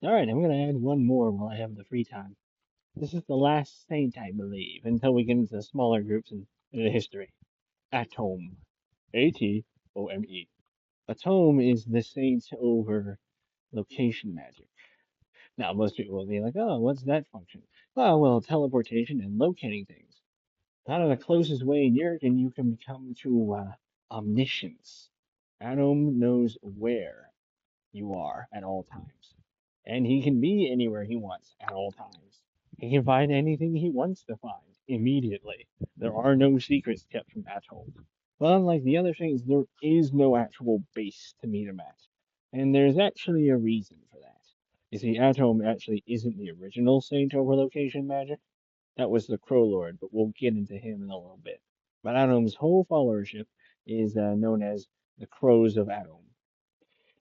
Alright, I'm gonna add one more while I have the free time. This is the last saint, I believe, until we get into the smaller groups in the history. Atome. Atome. Atome is the saint over location magic. Now, most people will be like, oh, what's that function? Oh, well, teleportation and locating things. Kind of the closest way in Eurigon you can become to omniscience. Atome knows where you are at all times. And he can be anywhere he wants at all times. He can find anything he wants to find immediately. There are no secrets kept from Atome. But unlike the other things, there is no actual base to meet him at. And there's actually a reason for that. You see, Atome actually isn't the original Saint over location magic. That was the Crow Lord, but we'll get into him in a little bit. But Atome's whole followership is known as the Crows of Atome,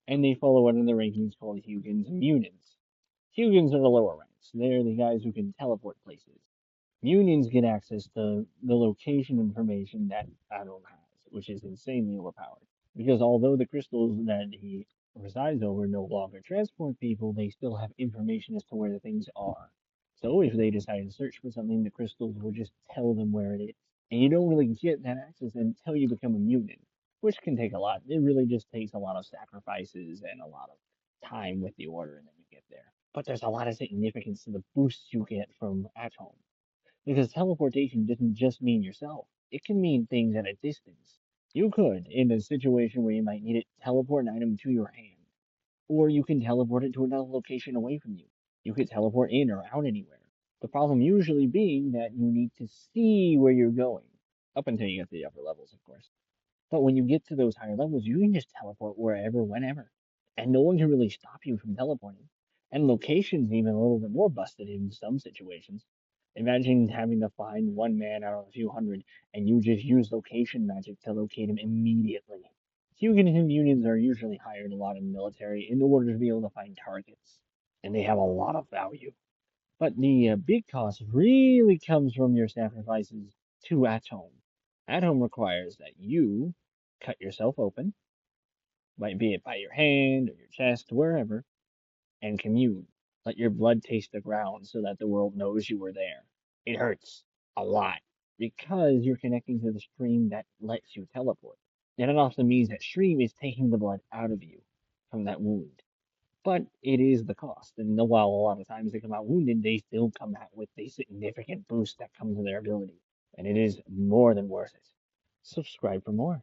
and they follow one of the rankings called Hugins and Munins. Hugins are the lower ranks. They're the guys who can teleport places. Munins get access to the location information that Adam has, which is insanely overpowered. Because although the crystals that he resides over no longer transport people, they still have information as to where the things are. So if they decide to search for something, the crystals will just tell them where it is. And you don't really get that access until you become a mutant, which can take a lot. It really just takes a lot of sacrifices and a lot of time with the order, and then you get there. But there's a lot of significance to the boosts you get from Atome. Because teleportation doesn't just mean yourself, it can mean things at a distance. You could, in a situation where you might need it, teleport an item to your hand. Or you can teleport it to another location away from you. You could teleport in or out anywhere. The problem usually being that you need to see where you're going. Up until you get to the upper levels, of course. But when you get to those higher levels, you can just teleport wherever, whenever. And no one can really stop you from teleporting. And location's even a little bit more busted in some situations. Imagine having to find one man out of a few hundred, and you just use location magic to locate him immediately. Hugins and unions are usually hired a lot in the military in order to be able to find targets, and they have a lot of value. But the big cost really comes from your sacrifices to Atome. Atome requires that you cut yourself open, might be it by your hand or your chest, wherever, and commune. Let your blood taste the ground so that the world knows you were there. It hurts a lot because you're connecting to the stream that lets you teleport. And it also means that stream is taking the blood out of you from that wound. But it is the cost. And while a lot of times they come out wounded, they still come out with a significant boost that comes to their ability. And it is more than worth it. Subscribe for more.